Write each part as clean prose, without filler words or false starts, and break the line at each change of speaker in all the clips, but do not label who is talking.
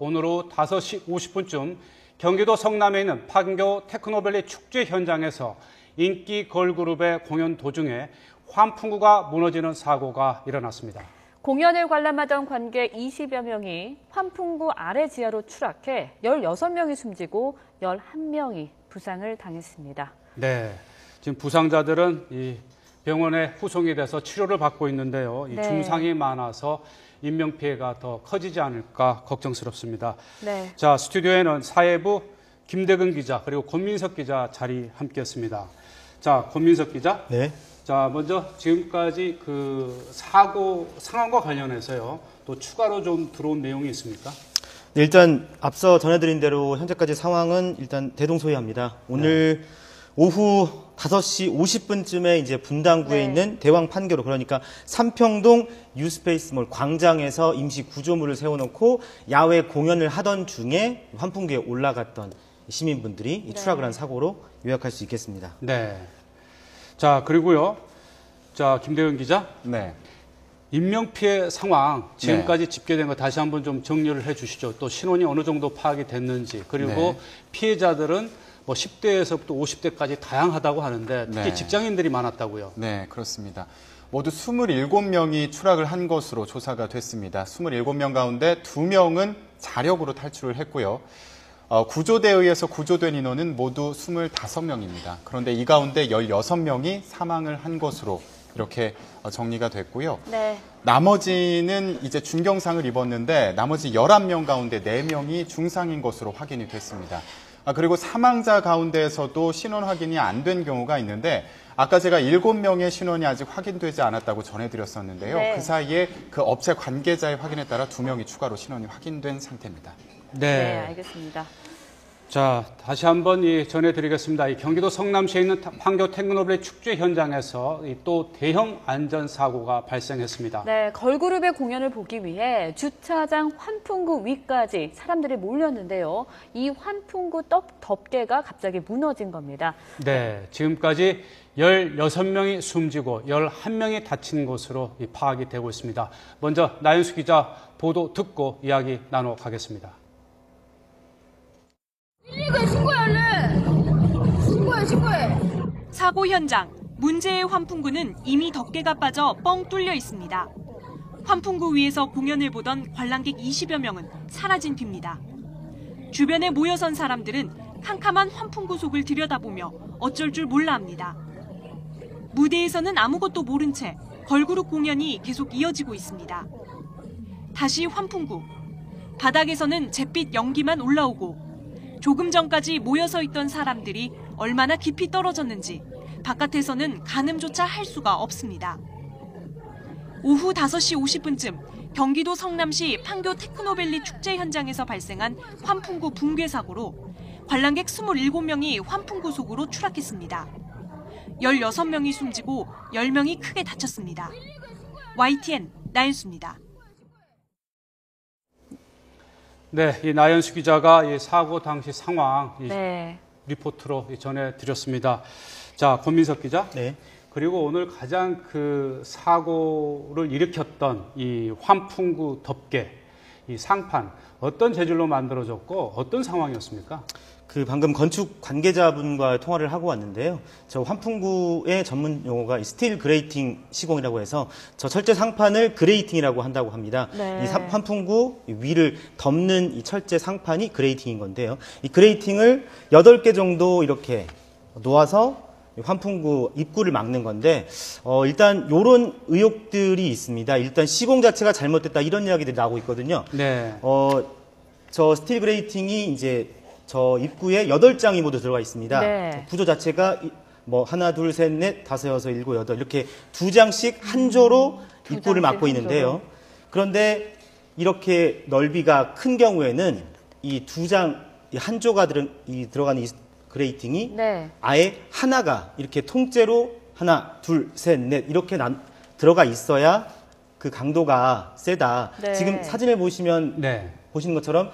오늘 오후 5시 50분쯤 경기도 성남에 있는 판교 테크노밸리 축제 현장에서 인기 걸그룹의 공연 도중에 환풍구가 무너지는 사고가 일어났습니다.
공연을 관람하던 관객 20여 명이 환풍구 아래 지하로 추락해 16명이 숨지고 11명이 부상을 당했습니다.
네, 지금 부상자들은 이 병원에 후송이 돼서 치료를 받고 있는데요. 이 중상이 많아서 인명피해가 더 커지지 않을까 걱정스럽습니다.
네.
자, 스튜디오에는 사회부 김대근 기자 그리고 권민석 기자 자리 함께했습니다. 자, 권민석 기자.
네.
자, 먼저 지금까지 그 사고 상황과 관련해서요. 또 추가로 좀 들어온 내용이 있습니까?
네, 일단 앞서 전해드린 대로 현재까지 상황은 일단 대동소이합니다. 오늘 오후 5시 50분쯤에 이제 분당구에 있는 대왕 판교로, 그러니까 삼평동 뉴스페이스몰 광장에서 임시 구조물을 세워놓고 야외 공연을 하던 중에 환풍구에 올라갔던 시민분들이 추락을 한 사고로 요약할 수 있겠습니다.
네. 자, 그리고요. 자, 김대근 기자.
네.
인명피해 상황 지금까지 집계된 거 다시 한번 좀 정리를 해 주시죠. 또 신원이 어느 정도 파악이 됐는지, 그리고 피해자들은 뭐 10대에서부터 50대까지 다양하다고 하는데 특히 직장인들이 많았다고요.
네, 그렇습니다. 모두 27명이 추락을 한 것으로 조사가 됐습니다. 27명 가운데 2명은 자력으로 탈출을 했고요. 구조대에 의해서 구조된 인원은 모두 25명입니다. 그런데 이 가운데 16명이 사망을 한 것으로 이렇게 정리가 됐고요.
네.
나머지는 이제 중경상을 입었는데 나머지 11명 가운데 4명이 중상인 것으로 확인이 됐습니다. 그리고 사망자 가운데에서도 신원 확인이 안 된 경우가 있는데 아까 제가 7명의 신원이 아직 확인되지 않았다고 전해드렸었는데요. 그 사이에 그 업체 관계자의 확인에 따라 2명이 추가로 신원이 확인된 상태입니다.
네, 알겠습니다.
자, 다시 한번 전해드리겠습니다. 이 경기도 성남시에 있는 판교 테크노밸리 축제 현장에서 또 대형 안전사고가 발생했습니다.
네, 걸그룹의 공연을 보기 위해 주차장 환풍구 위까지 사람들이 몰렸는데요. 이 환풍구 덮개가 갑자기 무너진 겁니다.
네, 지금까지 16명이 숨지고 11명이 다친 것으로 파악이 되고 있습니다. 먼저 나윤수 기자 보도 듣고 이야기 나눠가겠습니다.
119에 신고해, 얼른! 신고해.
사고 현장, 문제의 환풍구는 이미 덮개가 빠져 뻥 뚫려 있습니다. 환풍구 위에서 공연을 보던 관람객 20여 명은 사라진 뒤입니다. 주변에 모여선 사람들은 캄캄한 환풍구 속을 들여다보며 어쩔 줄 몰라 합니다. 무대에서는 아무것도 모른 채 걸그룹 공연이 계속 이어지고 있습니다. 다시 환풍구. 바닥에서는 잿빛 연기만 올라오고 조금 전까지 모여서 있던 사람들이 얼마나 깊이 떨어졌는지 바깥에서는 가늠조차 할 수가 없습니다. 오후 5시 50분쯤 경기도 성남시 판교 테크노밸리 축제 현장에서 발생한 환풍구 붕괴 사고로 관람객 27명이 환풍구 속으로 추락했습니다. 16명이 숨지고 10명이 크게 다쳤습니다. YTN 나윤수입니다.
네, 이 나윤수 기자가 이 사고 당시 상황 리포트로 전해드렸습니다. 자, 권민석 기자.
네.
그리고 오늘 가장 그 사고를 일으켰던 이 환풍구 덮개, 이 상판 어떤 재질로 만들어졌고 어떤 상황이었습니까?
방금 건축 관계자분과 통화를 하고 왔는데요. 저 환풍구의 전문 용어가 스틸 그레이팅 시공이라고 해서 저 철제 상판을 그레이팅이라고 한다고 합니다. 이 환풍구 위를 덮는 이 철제 상판이 그레이팅인 건데요. 이 그레이팅을 8개 정도 이렇게 놓아서 환풍구 입구를 막는 건데, 일단 요런 의혹들이 있습니다. 일단 시공 자체가 잘못됐다 이런 이야기들이 나오고 있거든요.
네.
저 스틸 그레이팅이 이제 저 입구에 8장이 모두 들어가 있습니다.
네.
구조 자체가 뭐 하나, 둘, 셋, 넷, 다섯, 여섯, 일곱, 여덟 이렇게 2장씩 한 조로 입구를 막고 있는데요. 그런데 이렇게 넓이가 큰 경우에는 이 2장, 한 조가 들어가는 이 그레이팅이 아예 하나가 이렇게 통째로 하나, 둘, 셋, 넷 이렇게 들어가 있어야 그 강도가 세다. 지금 사진을 보시면 보시는 것처럼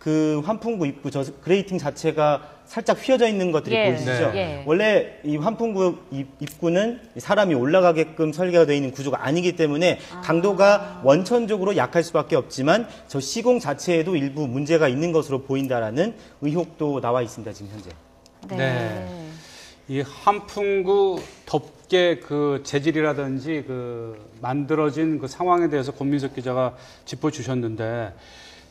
그 환풍구 입구 저 그레이팅 자체가 살짝 휘어져 있는 것들이
예.
보이시죠?
네.
원래 이 환풍구 입구는 사람이 올라가게끔 설계가 되어 있는 구조가 아니기 때문에 강도가 원천적으로 약할 수밖에 없지만 저 시공 자체에도 일부 문제가 있는 것으로 보인다라는 의혹도 나와 있습니다. 지금 현재.
네. 이 환풍구 덮개 그 재질이라든지 그 만들어진 그 상황에 대해서 권민석 기자가 짚어주셨는데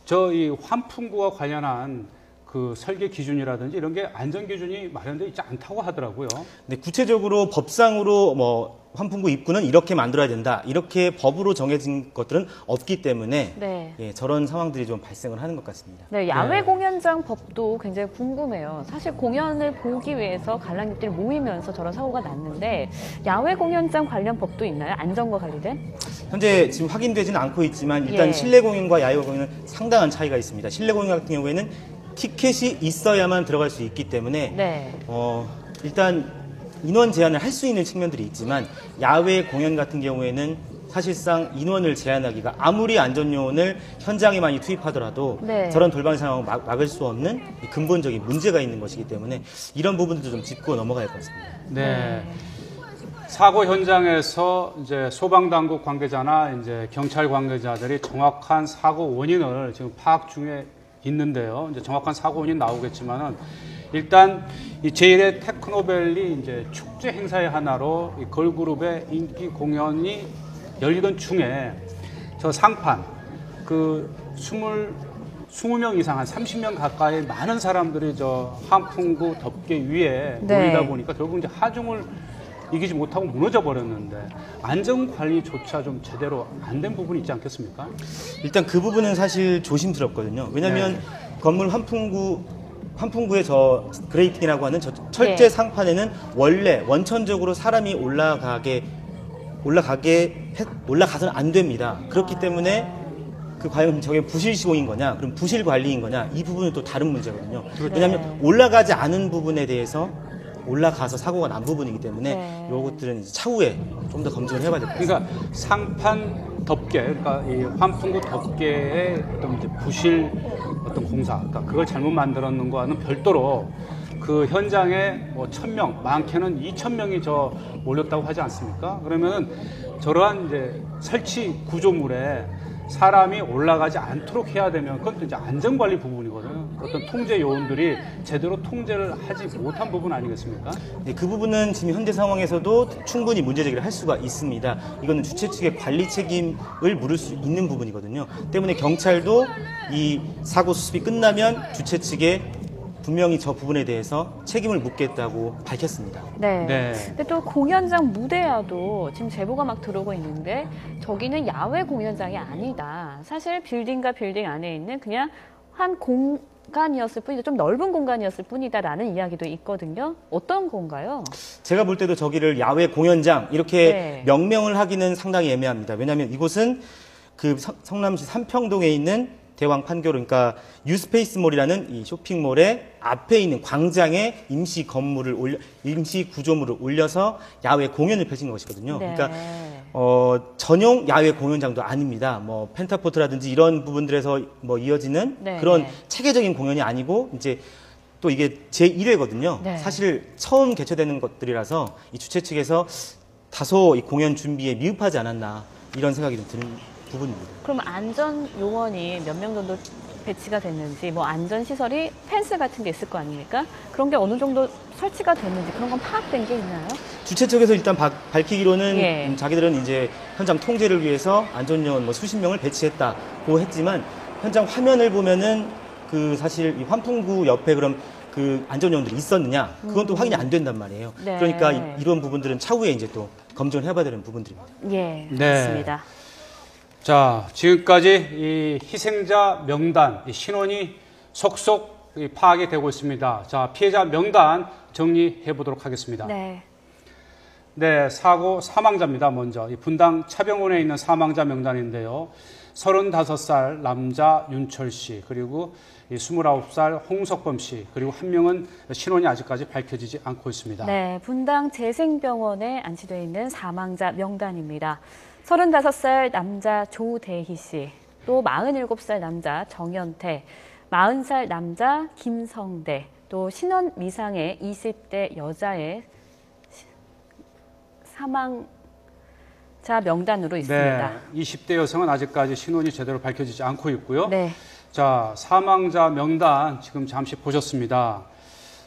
저 이 환풍구와 관련한 그 설계 기준이라든지 이런 게 안전 기준이 마련되어 있지 않다고 하더라고요.
네, 구체적으로 법상으로 뭐 환풍구 입구는 이렇게 만들어야 된다. 이렇게 법으로 정해진 것들은 없기 때문에
네.
예, 저런 상황들이 좀 발생을 하는 것 같습니다.
네, 야외 공연장 법도 굉장히 궁금해요. 사실 공연을 보기 위해서 관람객들이 모이면서 저런 사고가 났는데 야외 공연장 관련 법도 있나요? 안전과 관련된?
현재 지금 확인되지는 않고 있지만 일단
예.
실내 공연과 야외 공연은 상당한 차이가 있습니다. 실내 공연 같은 경우에는 티켓이 있어야만 들어갈 수 있기 때문에
네.
일단 인원 제한을 할 수 있는 측면들이 있지만 야외 공연 같은 경우에는 사실상 인원을 제한하기가 아무리 안전요원을 현장에 많이 투입하더라도
네.
저런 돌발 상황을 막을 수 없는 근본적인 문제가 있는 것이기 때문에 이런 부분들도 좀 짚고 넘어가야 할 것 같습니다.
네. 사고 현장에서 이제 소방당국 관계자나 이제 경찰 관계자들이 정확한 사고 원인을 지금 파악 중에 있는데요. 이제 정확한 사고 원인 나오겠지만은 일단 이 제1회 테크노밸리 이제 축제 행사의 하나로 이 걸그룹의 인기 공연이 열리던 중에 저 상판 그 20명 이상 한 30명 가까이 많은 사람들이 저 환풍구 덮개 위에
네.
모이다 보니까 결국 이제 하중을 이기지 못하고 무너져 버렸는데 안전 관리조차 좀 제대로 안 된 부분이 있지 않겠습니까?
일단 그 부분은 사실 조심스럽거든요. 왜냐하면 건물 환풍구의 저 그레이팅이라고 하는 저 철제
네.
상판에는 원래 원천적으로 사람이 올라가서는 안 됩니다. 그렇기 때문에 그 과연 저게 부실 시공인 거냐, 그럼 부실 관리인 거냐, 이 부분은 또 다른 문제거든요. 왜냐하면 올라가지 않은 부분에 대해서 올라가서 사고가 난 부분이기 때문에
네.
이것들은 이제 차후에 좀 더 검증을 해봐야 될 것 같습니다.
그러니까 상판 덮개, 그러니까 이 환풍구 덮개의 어떤 이제 부실 어떤 공사, 그러니까 그걸 잘못 만들었는 거와는 별도로 그 현장에 뭐 1,000명, 많게는 2,000명이 저 몰렸다고 하지 않습니까? 그러면은 저러한 이제 설치 구조물에 사람이 올라가지 않도록 해야 되면 그건 또 이제 안전관리 부분이거든요. 어떤 통제 요원들이 제대로 통제를 하지 못한 부분 아니겠습니까?
네, 그 부분은 지금 현재 상황에서도 충분히 문제 제기를 할 수가 있습니다. 이거는 주최 측의 관리 책임을 물을 수 있는 부분이거든요. 때문에 경찰도 이 사고 수습이 끝나면 주최 측에 분명히 저 부분에 대해서 책임을 묻겠다고 밝혔습니다.
네.
네.
근데 또 공연장 무대야도 지금 제보가 막 들어오고 있는데 저기는 야외 공연장이 아니다. 사실 빌딩과 빌딩 안에 있는 그냥 한 공간이었을 뿐이다. 좀 넓은 공간이었을 뿐이다라는 이야기도 있거든요. 어떤 건가요?
제가 볼 때도 저기를 야외 공연장 이렇게
네.
명명을 하기는 상당히 애매합니다. 왜냐하면 이곳은 그 성남시 삼평동에 있는 대왕 판교 그러니까 유스페이스몰이라는 이 쇼핑몰의 앞에 있는 광장에 임시 구조물을 올려서 야외 공연을 펼친 것이거든요.
네.
그러니까 전용 야외 공연장도 아닙니다. 뭐 펜타포트라든지 이런 부분들에서 뭐 이어지는
네.
그런 체계적인 공연이 아니고 이제 또 이게 제1회거든요.
네.
사실 처음 개최되는 것들이라서 이 주최 측에서 다소 이 공연 준비에 미흡하지 않았나 이런 생각이 좀 드는 부분입니다.
그럼 안전 요원이 몇 명 정도 배치가 됐는지 뭐 안전 시설이 펜스 같은 게 있을 거 아닙니까? 그런 게 어느 정도 설치가 됐는지 그런 건 파악된 게 있나요?
주최 측에서 일단 밝히기로는
예.
자기들은 이제 현장 통제를 위해서 안전요원 뭐 수십 명을 배치했다고 했지만 현장 화면을 보면은 그 사실 이 환풍구 옆에 그럼 그 안전요원들이 있었느냐 그건 또 확인이 안 된단 말이에요.
네.
그러니까 이런 부분들은 차후에 이제 또 검증을 해봐야 되는 부분들입니다.
예,
네.
맞습니다.
자, 지금까지 이 희생자 명단, 이 신원이 속속 파악이 되고 있습니다. 자, 피해자 명단 정리해 보도록 하겠습니다.
네.
네, 사고 사망자입니다. 먼저 이 분당 차병원에 있는 사망자 명단인데요. 35살 남자 윤철 씨, 그리고 29살 홍석범 씨, 그리고 한 명은 신원이 아직까지 밝혀지지 않고 있습니다.
네, 분당 재생병원에 안치되어 있는 사망자 명단입니다. 35살 남자 조대희 씨, 또 47살 남자 정현태, 40살 남자 김성대, 또 신원 미상의 20대 여자의 사망자 명단으로 있습니다.
네, 20대 여성은 아직까지 신원이 제대로 밝혀지지 않고 있고요.
네.
자, 사망자 명단 지금 잠시 보셨습니다.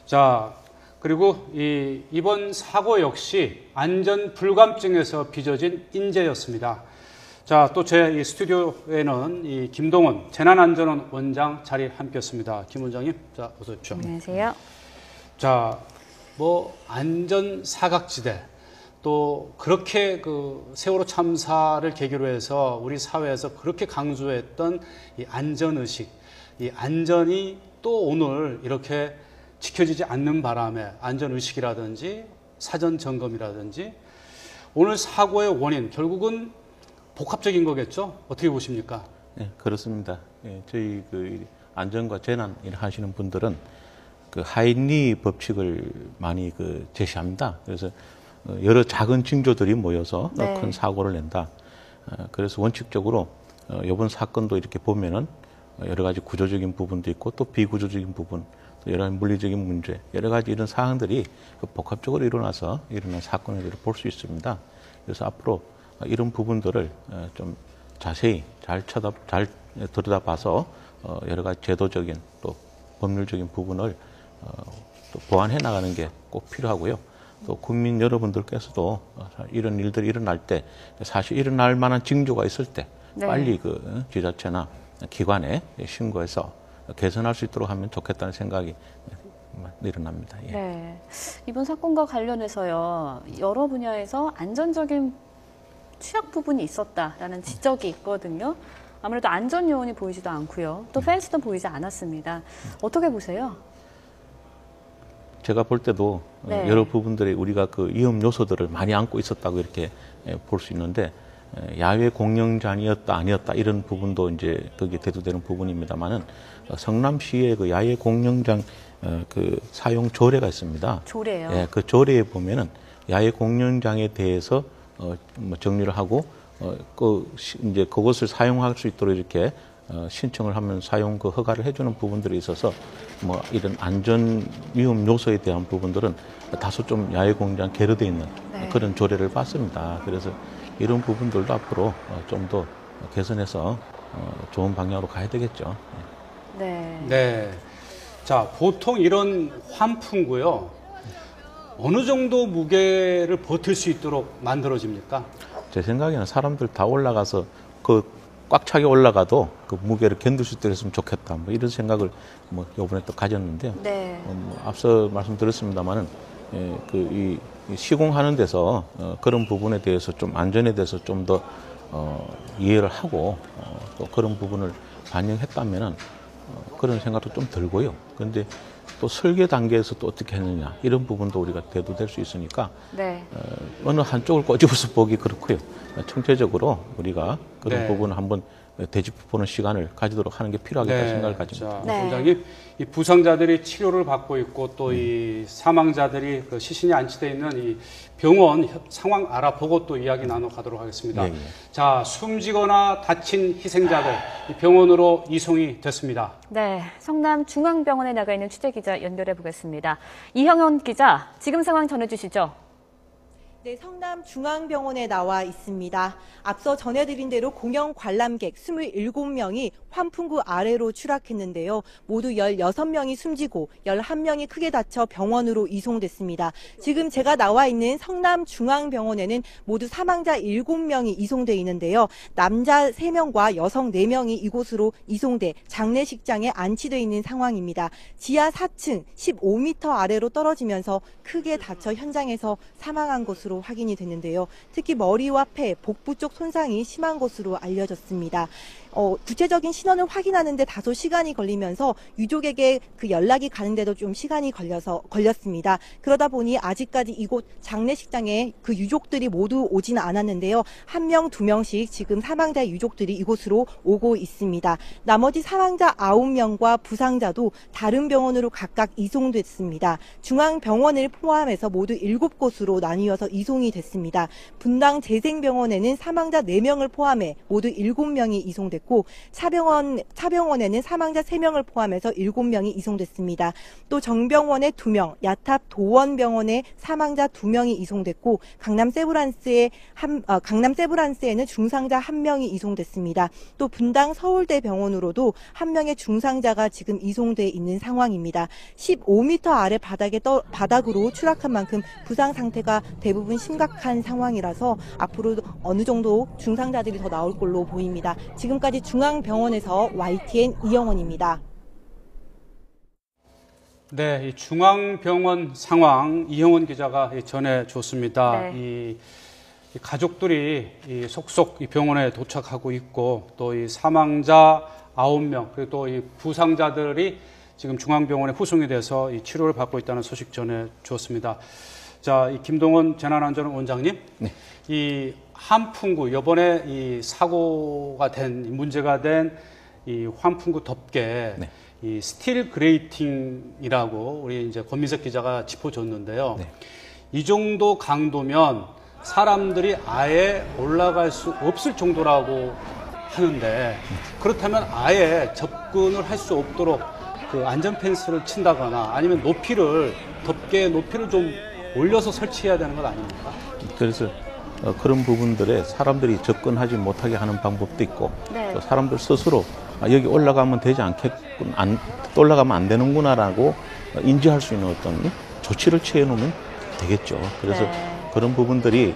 자, 그리고 이번 사고 역시 안전 불감증에서 빚어진 인재였습니다. 자, 또 제 이 스튜디오에는 이 김동원 재난안전원 원장 자리에 함께했습니다. 김 원장님, 자, 어서 오십시오.
안녕하세요.
자, 뭐 안전 사각지대, 또 그렇게 그 세월호 참사를 계기로 해서 우리 사회에서 그렇게 강조했던 이 안전 의식, 이 안전이 또 오늘 이렇게 지켜지지 않는 바람에 안전 의식이라든지 사전 점검이라든지 오늘 사고의 원인 결국은 복합적인 거겠죠? 어떻게 보십니까?
네, 그렇습니다. 예, 저희 그 안전과 재난 일 하시는 분들은 그 하인리 법칙을 많이 그 제시합니다. 그래서 여러 작은 징조들이 모여서
네.
큰 사고를 낸다. 그래서 원칙적으로 이번 사건도 이렇게 보면은 여러 가지 구조적인 부분도 있고 또 비구조적인 부분, 또 여러 가지 물리적인 문제, 여러 가지 이런 사항들이 복합적으로 일어나서 일어난 사건을 볼 수 있습니다. 그래서 앞으로 이런 부분들을 좀 자세히 잘 들여다봐서 여러 가지 제도적인 또 법률적인 부분을 또 보완해 나가는 게 꼭 필요하고요. 또 국민 여러분들께서도 이런 일들이 일어날 때 사실 일어날 만한 징조가 있을 때
네.
빨리 그 지자체나 기관에 신고해서 개선할 수 있도록 하면 좋겠다는 생각이 일어납니다. 예.
네. 이번 사건과 관련해서요, 여러 분야에서 안전적인 취약 부분이 있었다라는 지적이 있거든요. 아무래도 안전 요원이 보이지도 않고요. 또 펜스도 보이지 않았습니다. 어떻게 보세요?
제가 볼 때도
네.
여러 부분들이 우리가 그 위험 요소들을 많이 안고 있었다고 이렇게 볼 수 있는데 야외 공연장이었다 아니었다 이런 부분도 이제 거기에 대두되는 부분입니다만은 성남시의 그 야외 공연장 그 사용 조례가 있습니다.
조례요.
예, 그 조례에 보면은 야외 공연장에 대해서 뭐 정리를 하고 이제 그것을 사용할 수 있도록 이렇게 신청을 하면 사용 그 허가를 해주는 부분들이 있어서 뭐 이런 안전 위험 요소에 대한 부분들은 다소 좀 야외 공장 계류되어 있는
네.
그런 조례를 봤습니다. 그래서 이런 부분들도 앞으로 좀 더 개선해서 좋은 방향으로 가야 되겠죠.
네.
네. 자, 보통 이런 환풍구요. 어느 정도 무게를 버틸 수 있도록 만들어집니까?
제 생각에는 사람들 다 올라가서 그 꽉 차게 올라가도 그 무게를 견딜 수 있도록 했으면 좋겠다. 뭐 이런 생각을 뭐 이번에 또 가졌는데요.
네.
뭐 앞서 말씀드렸습니다만은 이 시공하는 데서 그런 부분에 대해서 좀 안전에 대해서 좀 더 이해를 하고 또 그런 부분을 반영했다면은 그런 생각도 좀 들고요. 그런데 또 설계 단계에서 또 어떻게 했느냐 이런 부분도 우리가 대두될 수 있으니까
네.
어느 한쪽을 꼬집어서 보기 그렇고요. 총체적으로 우리가 그런
네.
부분을 한번 되짚어보는 시간을 가지도록 하는 게 필요하겠다 생각을 가집니다.
자,
네.
원장님, 이 부상자들이 치료를 받고 있고 또 이 사망자들이 그 시신이 안치되어 있는 이 병원 상황 알아보고 또 이야기 나눠가도록 하겠습니다.
예, 예.
자, 숨지거나 다친 희생자들 이 병원으로 이송이 됐습니다.
네. 성남중앙병원에 나가 있는 취재기자 연결해 보겠습니다. 이형현 기자, 지금 상황 전해주시죠.
네, 성남중앙병원에 나와 있습니다. 앞서 전해드린 대로 공연 관람객 27명이 환풍구 아래로 추락했는데요. 모두 16명이 숨지고 11명이 크게 다쳐 병원으로 이송됐습니다. 지금 제가 나와 있는 성남중앙병원에는 모두 사망자 7명이 이송돼 있는데요. 남자 3명과 여성 4명이 이곳으로 이송돼 장례식장에 안치돼 있는 상황입니다. 지하 4층 15m 아래로 떨어지면서 크게 다쳐 현장에서 사망한 것으로 확인이 됐는데요. 특히 머리와 폐, 복부 쪽 손상이 심한 것으로 알려졌습니다. 구체적인 신원을 확인하는데 다소 시간이 걸리면서 유족에게 그 연락이 가는데도 좀 시간이 걸렸습니다. 그러다 보니 아직까지 이곳 장례식장에 그 유족들이 모두 오지는 않았는데요. 1명, 2명씩 지금 사망자 유족들이 이곳으로 오고 있습니다. 나머지 사망자 9명과 부상자도 다른 병원으로 각각 이송됐습니다. 중앙병원을 포함해서 모두 7곳으로 나뉘어서 이송이 됐습니다. 분당 재생병원에는 사망자 4명을 포함해 모두 7명이 이송됐고 이송됐고 차병원에는 사망자 3명을 포함해서 7명이 이송됐습니다. 또 정병원에 2명, 야탑 도원병원에 사망자 2명이 이송됐고 강남 세브란스에는 중상자 1명이 이송됐습니다. 또 분당 서울대병원으로도 1명의 중상자가 지금 이송돼 있는 상황입니다. 15m 아래 바닥으로 추락한 만큼 부상 상태가 대부분 심각한 상황이라서 앞으로 어느 정도 중상자들이 더 나올 걸로 보입니다. 지금까지 중앙병원에서 YTN 이영원입니다.
네, 이 중앙병원 상황 이형원 기자가 전해줬습니다.
네.
이 가족들이 속속 이 병원에 도착하고 있고 또 이 사망자 9명 그리고 또 이 부상자들이 지금 중앙병원에 후송이 돼서 이 치료를 받고 있다는 소식 전해주었습니다. 자, 이 김동원 재난안전원장님,
네.
이 한풍구 이번에 이 사고가 된 문제가 된 이 환풍구 덮개.
네.
이 스틸 그레이팅이라고 우리 이제 권민석 기자가 짚어줬는데요.
네.
이 정도 강도면 사람들이 아예 올라갈 수 없을 정도라고 하는데 그렇다면 아예 접근을 할 수 없도록 그 안전 펜스를 친다거나 아니면 덮개 높이를 좀 올려서 설치해야 되는 것 아닙니까?
그래서 그런 부분들에 사람들이 접근하지 못하게 하는 방법도 있고
네.
또 사람들 스스로 여기 올라가면 되지 않겠군, 올라가면 안 되는구나라고 인지할 수 있는 어떤 조치를 취해 놓으면 되겠죠. 그래서
네.
그런 부분들이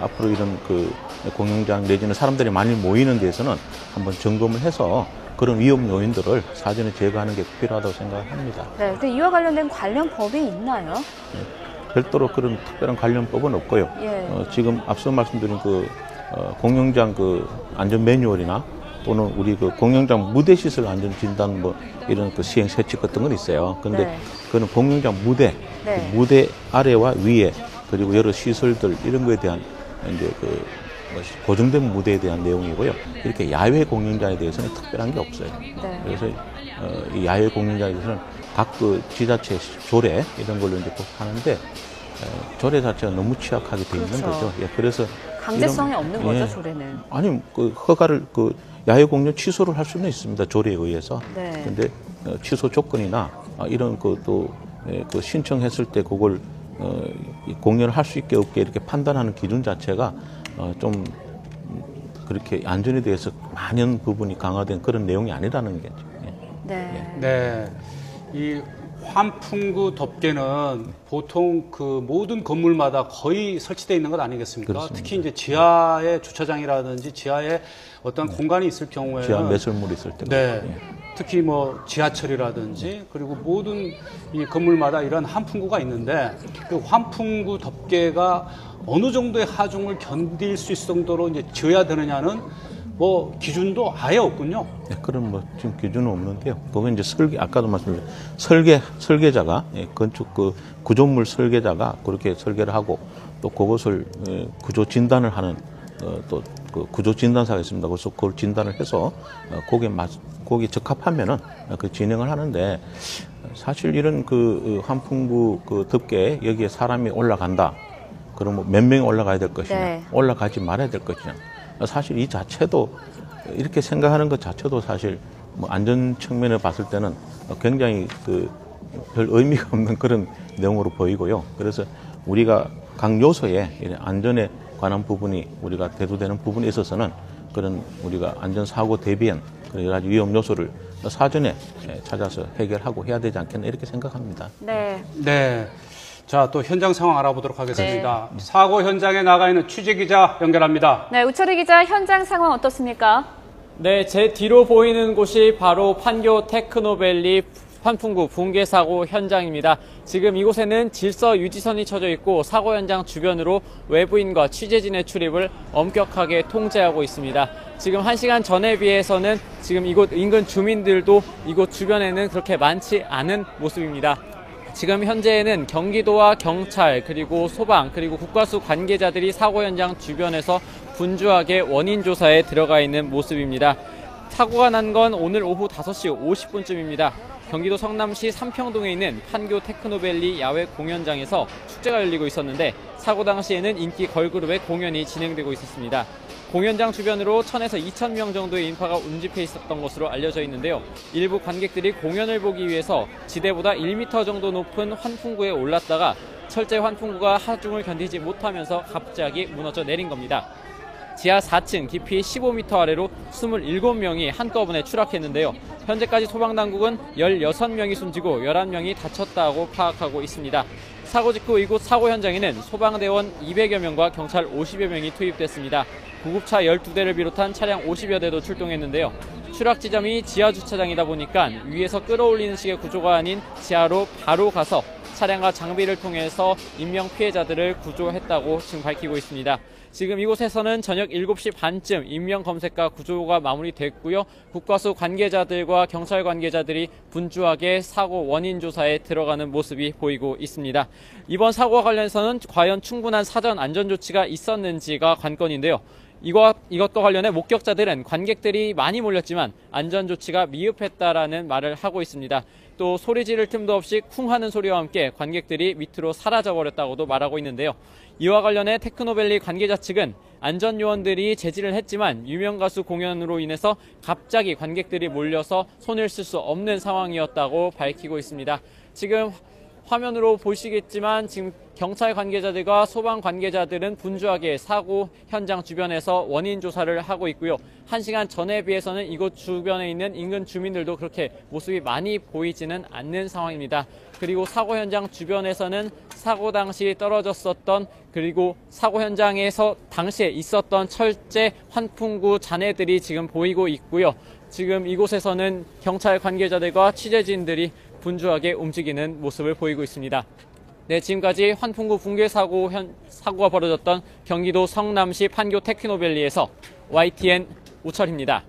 앞으로 이런 그 공연장 내지는 사람들이 많이 모이는 데에서는 한번 점검을 해서 그런 위험 요인들을 사전에 제거하는 게 필요하다고 생각합니다.
네, 근데 이와 관련된 관련 법이 있나요?
별도로 그런 특별한 관련법은 없고요.
예.
지금 앞서 말씀드린 그 공연장 그 안전 매뉴얼이나 또는 우리 그 공연장 무대 시설 안전 진단 뭐 이런 그 시행 세칙 같은 건 있어요. 근데
네.
그거는 공연장 무대,
네.
그 무대 아래와 위에 그리고 여러 시설들 이런 거에 대한 이제 그 고정된 무대에 대한 내용이고요. 이렇게 야외 공연장에 대해서는 특별한 게 없어요.
네.
그래서 이 야외 공연장에 대해서는 각 그 지자체 조례 이런 걸로 이제 꼭 하는데 조례 자체가 너무 취약하게 돼 있는
그렇죠.
거죠. 예, 그래서
강제성이 없는 거죠,
예.
조례는.
아니 그 허가를 그 야외 공연 취소를 할 수는 있습니다. 조례에 의해서.
네.
근데 취소 조건이나 이런 그 신청했을 때 그걸 공연을 할 수 있게 없게 이렇게 판단하는 기준 자체가 좀 그렇게 안전에 대해서 많은 부분이 강화된 그런 내용이 아니라는 거죠. 예.
네.
네. 이 환풍구 덮개는 보통 그 모든 건물마다 거의 설치되어 있는 것 아니겠습니까?
그렇습니다.
특히 이제 지하에 주차장이라든지 지하에 어떤 공간이 있을 경우에는
지하 매설물이 있을 때.
네.
예.
특히 뭐 지하철이라든지 그리고 모든 이 건물마다 이런 환풍구가 있는데 그 환풍구 덮개가 어느 정도의 하중을 견딜 수 있을 정도로 이제 지어야 되느냐는 뭐 기준도 아예 없군요.
네, 그런 뭐 지금 기준은 없는데요. 그건 이제 아까도 말씀드린 설계자가 건축 그 구조물 설계자가 그렇게 설계를 하고 또 그것을 구조 진단을 하는 또 그 구조 진단사가 있습니다. 그래서 그걸 진단을 해서 거기에 적합하면은 그 진행을 하는데 사실 이런 그 환풍구 그 덮개에 여기에 사람이 올라간다. 그러면 몇 명이 올라가야 될 것이냐,
네.
올라가지 말아야 될 것이냐. 사실 이 자체도 이렇게 생각하는 것 자체도 사실 뭐 안전 측면에 봤을 때는 굉장히 그 별 의미가 없는 그런 내용으로 보이고요. 그래서 우리가 각 요소에 이런 안전에 관한 부분이 우리가 대두되는 부분에 있어서는 그런 우리가 안전 사고 대비한 그런 여러 가지 위험 요소를 사전에 찾아서 해결하고 해야 되지 않겠나 이렇게 생각합니다.
네.
네. 자, 또 현장 상황 알아보도록 하겠습니다. 사고 현장에 나가 있는 취재 기자 연결합니다.
네, 우철희 기자 현장 상황 어떻습니까?
네, 제 뒤로 보이는 곳이 바로 판교 테크노밸리 환풍구 붕괴 사고 현장입니다. 지금 이곳에는 질서 유지선이 쳐져 있고 사고 현장 주변으로 외부인과 취재진의 출입을 엄격하게 통제하고 있습니다. 지금 1시간 전에 비해서는 지금 이곳 인근 주민들도 이곳 주변에는 그렇게 많지 않은 모습입니다. 지금 현재는 경기도와 경찰 그리고 소방 그리고 국가수 관계자들이 사고 현장 주변에서 분주하게 원인 조사에 들어가 있는 모습입니다. 사고가 난 건 오늘 오후 5시 50분쯤입니다. 경기도 성남시 삼평동에 있는 판교 테크노밸리 야외 공연장에서 축제가 열리고 있었는데 사고 당시에는 인기 걸그룹의 공연이 진행되고 있었습니다. 공연장 주변으로 1000에서 2000명 정도의 인파가 운집해 있었던 것으로 알려져 있는데요. 일부 관객들이 공연을 보기 위해서 지대보다 1m 정도 높은 환풍구에 올랐다가 철제 환풍구가 하중을 견디지 못하면서 갑자기 무너져 내린 겁니다. 지하 4층 깊이 15m 아래로 27명이 한꺼번에 추락했는데요. 현재까지 소방당국은 16명이 숨지고 11명이 다쳤다고 파악하고 있습니다. 사고 직후 이곳 사고 현장에는 소방대원 200여 명과 경찰 50여 명이 투입됐습니다. 구급차 12대를 비롯한 차량 50여 대도 출동했는데요. 추락 지점이 지하 주차장이다 보니까 위에서 끌어올리는 식의 구조가 아닌 지하로 바로 가서 차량과 장비를 통해서 인명 피해자들을 구조했다고 지금 밝히고 있습니다. 지금 이곳에서는 저녁 7시 반쯤 인명검색과 구조가 마무리됐고요. 국과수 관계자들과 경찰 관계자들이 분주하게 사고 원인 조사에 들어가는 모습이 보이고 있습니다. 이번 사고와 관련해서는 과연 충분한 사전 안전조치가 있었는지가 관건인데요. 이것과 관련해 목격자들은 관객들이 많이 몰렸지만 안전조치가 미흡했다라는 말을 하고 있습니다. 또 소리 지를 틈도 없이 쿵 하는 소리와 함께 관객들이 밑으로 사라져버렸다고도 말하고 있는데요. 이와 관련해 테크노밸리 관계자 측은 안전요원들이 제지를 했지만 유명 가수 공연으로 인해서 갑자기 관객들이 몰려서 손을 쓸 수 없는 상황이었다고 밝히고 있습니다. 지금 화면으로 보시겠지만 지금 경찰 관계자들과 소방 관계자들은 분주하게 사고 현장 주변에서 원인 조사를 하고 있고요. 1시간 전에 비해서는 이곳 주변에 있는 인근 주민들도 그렇게 모습이 많이 보이지는 않는 상황입니다. 그리고 사고 현장 주변에서는 사고 당시 떨어졌었던 그리고 사고 현장에서 당시에 있었던 철제 환풍구 잔해들이 지금 보이고 있고요. 지금 이곳에서는 경찰 관계자들과 취재진들이 분주하게 움직이는 모습을 보이고 있습니다. 네, 지금까지 환풍구 붕괴 사고가 벌어졌던 경기도 성남시 판교 테크노밸리에서 YTN 우철입니다.